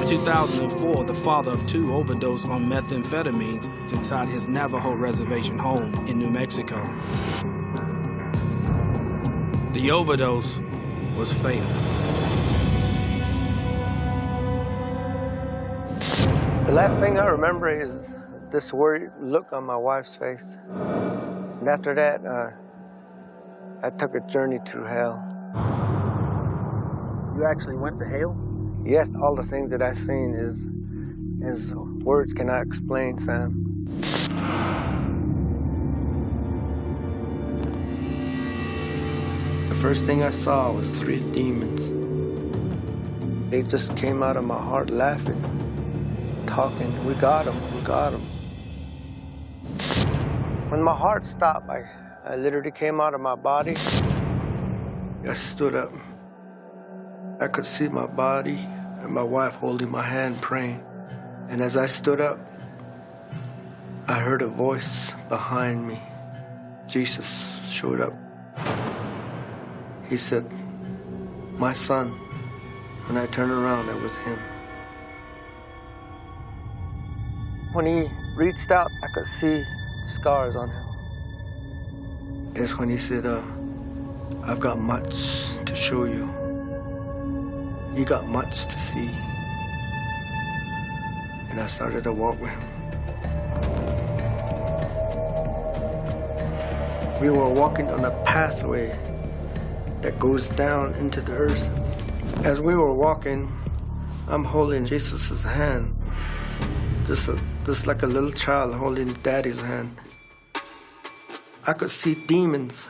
In 2004, the father of 2 overdosed on methamphetamines inside his Navajo reservation home in New Mexico. The overdose was fatal. The last thing I remember is this worried look on my wife's face. And after that, I took a journey through hell. You actually went to hell? Yes, all the things that I've seen is words cannot explain, Sam. The first thing I saw was 3 demons. They just came out of my heart laughing, talking, we got him, we got him. When my heart stopped, I literally came out of my body. I stood up. I could see my body and my wife holding my hand praying. And as I stood up, I heard a voice behind me. Jesus showed up. He said, "My son." When I turned around, it was him. When he reached out, I could see scars on him. It's when he said, "I've got much to show you. You got much to see." And I started to walk with him. We were walking on a pathway that goes down into the earth. As we were walking, I'm holding Jesus' hand, just like a little child holding daddy's hand. I could see demons,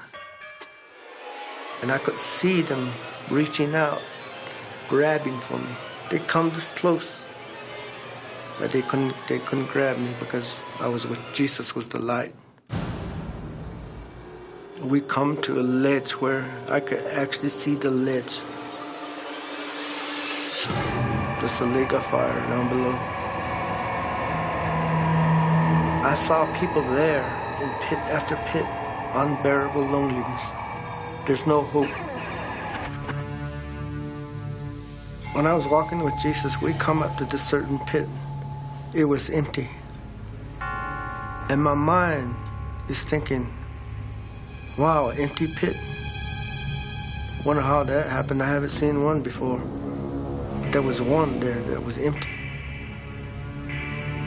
and I could see them reaching out, grabbing for me. They come this close, but they couldn't grab me because I was with Jesus, was the light. We come to a ledge where I could actually see the ledge. Just a lake of fire down below. I saw people there in pit after pit, unbearable loneliness. There's no hope. When I was walking with Jesus, we come up to this certain pit. It was empty. And my mind is thinking, wow, empty pit. Wonder how that happened. I haven't seen one before. But there was one there that was empty.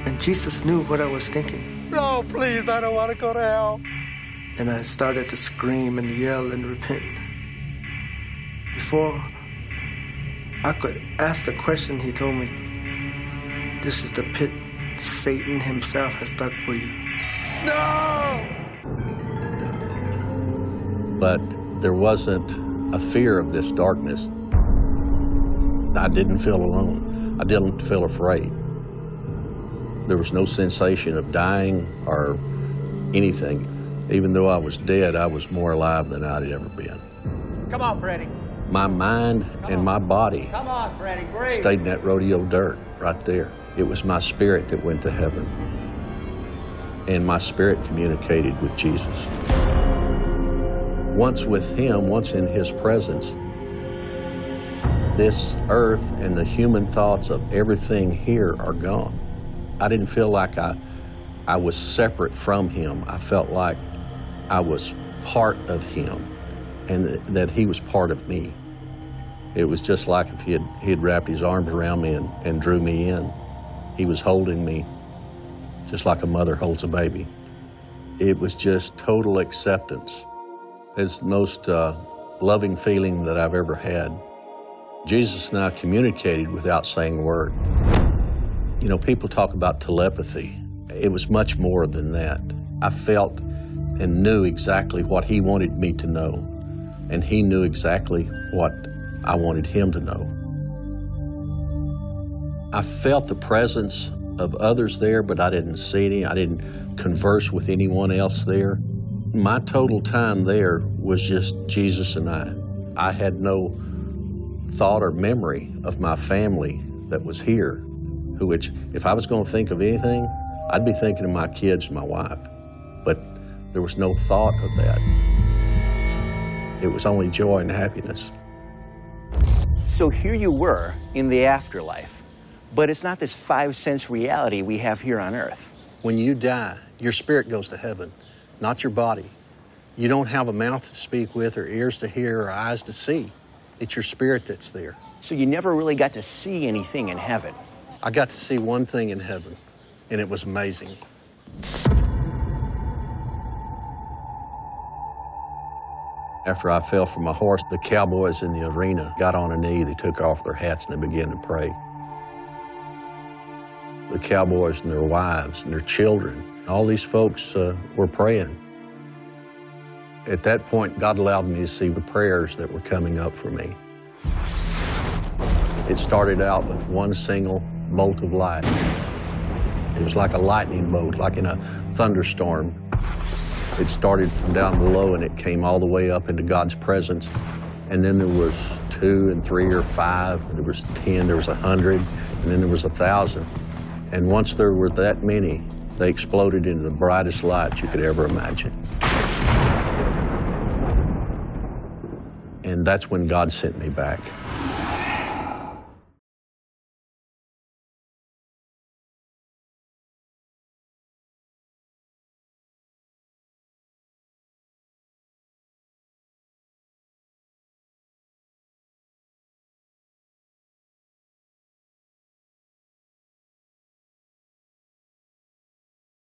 And Jesus knew what I was thinking. No, please, I don't want to go to hell. And I started to scream and yell and repent. Before I could ask the question, he told me, "This is the pit Satan himself has dug for you." No! But there wasn't a fear of this darkness. I didn't feel alone. I didn't feel afraid. There was no sensation of dying or anything. Even though I was dead, I was more alive than I'd ever been. Come on, Freddie. My mind and my body Come on, Freddie, breathe. stayed in that rodeo dirt right there. It was my spirit that went to heaven. And my spirit communicated with Jesus. Once with him, once in his presence, this earth and the human thoughts of everything here are gone. I didn't feel like I was separate from him. I felt like I was part of him and that he was part of me. It was just like if he had wrapped his arms around me and drew me in. He was holding me just like a mother holds a baby. It was just total acceptance. It's the most loving feeling that I've ever had. Jesus and I communicated without saying a word. You know, people talk about telepathy. It was much more than that. I felt and knew exactly what he wanted me to know, and he knew exactly what I wanted him to know. I felt the presence of others there, but I didn't see any. I didn't converse with anyone else there. My total time there was just Jesus and I. I had no thought or memory of my family that was here, which, if I was going to think of anything, I'd be thinking of my kids and my wife. But there was no thought of that. It was only joy and happiness. So here you were in the afterlife, But it's not this 5-sense reality we have here on earth. When you die, your spirit goes to heaven, not your body. You don't have a mouth to speak with or ears to hear or eyes to see. It's your spirit that's there. So you never really got to see anything in heaven. I got to see one thing in heaven, and it was amazing. After I fell from my horse, the cowboys in the arena got on a knee, they took off their hats, and they began to pray. The cowboys and their wives and their children, all these folks were praying. At that point, God allowed me to see the prayers that were coming up for me. It started out with one single bolt of light. It was like a lightning bolt, like in a thunderstorm. It started from down below and it came all the way up into God's presence. And then there was 2 and 3 or 5, there was 10, there was 100, and then there was 1,000. And once there were that many, they exploded into the brightest light you could ever imagine. And that's when God sent me back.